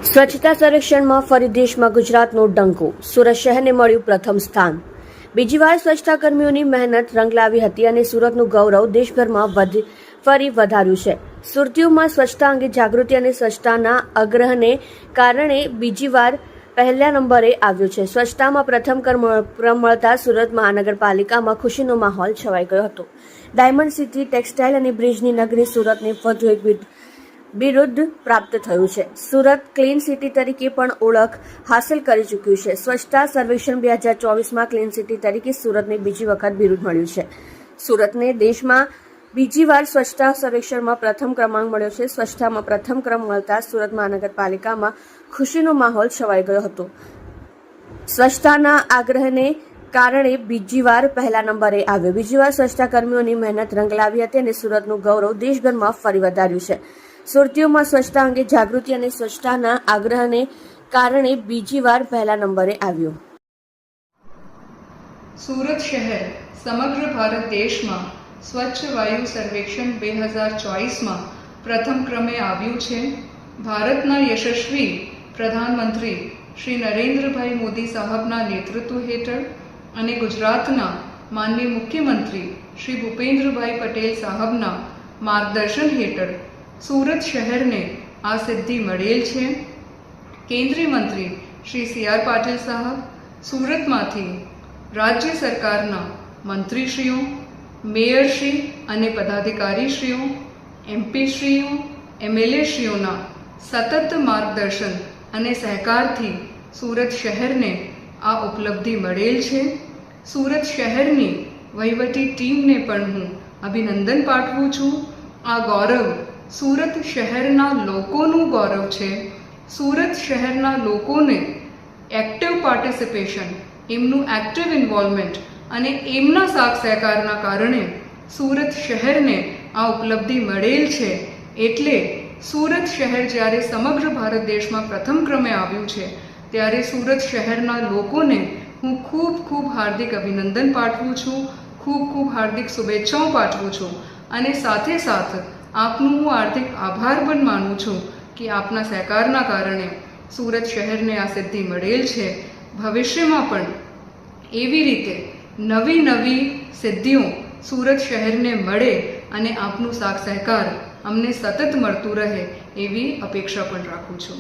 સ્વચ્છતા સર્વેક્ષણમાં ફરી દેશમાં ગુજરાતનો ડંકો. સુરત શહેરને મળ્યું પ્રથમ સ્થાન. બીજી વાર સ્વચ્છતા કર્મીઓની મહેનત રંગ લાવી હતી અને સુરતનું ગૌરવ દેશભરમાં ફરી વધાર્યું છે. સુરતીઓમાં સ્વચ્છતા અંગે જાગૃતિ અને સ્વચ્છતાના આગ્રહને કારણે બીજી વાર પહેલા નંબરે આવ્યું છે. સ્વચ્છતામાં પ્રથમ ક્રમ મળતા સુરત મહાનગરપાલિકામાં ખુશીનો માહોલ છવાઈ ગયો હતો. ડાયમંડ સિટી, ટેક્સટાઇલ અને બ્રિજની નગરી સુરતને વધુ એક બિરુદ પ્રાપ્ત થયું છે. સુરત ક્લીન સિટી તરીકે પણ ઓળખ હાંસલ કરી ચૂક્યું છે. સ્વચ્છતા સર્વેક્ષણ 2024માં ક્લીન સિટી તરીકે સુરતને બીજી વખત બિરુદ મળ્યું છે. સુરતને દેશમાં બીજી વાર સ્વચ્છતા સર્વેક્ષણમાં પ્રથમ ક્રમાંક મળ્યો છે. સ્વચ્છતામાં પ્રથમ ક્રમ મળતા સુરત મહાનગરપાલિકામાં ખુશીનો માહોલ છવાઈ ગયો હતો. સ્વચ્છતાના આગ્રહને કારણે બીજી વાર પહેલા નંબરે આવ્યો. બીજી વાર સ્વચ્છતા કર્મીઓની મહેનત રંગ લાવી હતી અને સુરતનું ગૌરવ દેશભરમાં ફરી વધાર્યું છે. સુરતીઓમાં સ્વચ્છતા અંગે જાગૃતિ અને સ્વચ્છતાના આગ્રહને કારણે બીજી વાર પહેલા નંબરે આવ્યો. સુરત શહેર સમગ્ર ભારત દેશમાં સ્વચ્છ વાયુ સર્વેક્ષણ 2024માં પ્રથમ ક્રમે આવ્યું છે. ભારતના યશસ્વી પ્રધાનમંત્રી શ્રી નરેન્દ્રભાઈ મોદી સાહેબના નેતૃત્વ હેઠળ અને ગુજરાતના માનનીય મુખ્યમંત્રી શ્રી ભૂપેન્દ્રભાઈ પટેલ સાહેબના માર્ગદર્શન હેઠળ સુરત શહેરને આ સિદ્ધિ મળેલ છે. કેન્દ્રીય મંત્રી શ્રી CR પાટીલ સાહેબ, સુરતમાંથી રાજ્ય સરકારના મંત્રીશ્રીઓ, મેયરશ્રી અને પદાધિકારીશ્રીઓ, MP શ્રીઓ, MLA શ્રીઓના સતત માર્ગદર્શન અને સહકારથી સુરત શહેરને આ ઉપલબ્ધિ મળેલ છે. સુરત શહેરની વહીવટી ટીમને પણ હું અભિનંદન પાઠવું છું. આ ગૌરવ સુરત શહેરના લોકોનું ગૌરવ છે. સુરત શહેરના લોકોને એક્ટિવ પાર્ટિસિપેશન, એમનું એક્ટિવ ઇન્વોલ્વમેન્ટ અને એમના સાથ સહકારના કારણે સુરત શહેરને આ ઉપલબ્ધિ મળેલ છે. એટલે સુરત શહેર જ્યારે સમગ્ર ભારત દેશમાં પ્રથમ ક્રમે આવ્યું છે ત્યારે સુરત શહેરના લોકોને હું ખૂબ હાર્દિક અભિનંદન પાઠવું છું, ખૂબ હાર્દિક શુભેચ્છાઓ પાઠવું છું અને સાથે આપનું હું હાર્દિક આભાર પણ માનું છું કે આપના સહકારના કારણે સુરત શહેરને આ સિદ્ધિ મળેલ છે. ભવિષ્યમાં પણ એવી રીતે નવી સિદ્ધિઓ સુરત શહેરને મળે અને આપનું સાથ સહકાર અમને સતત મળતું રહે એવી અપેક્ષા પણ રાખું છું.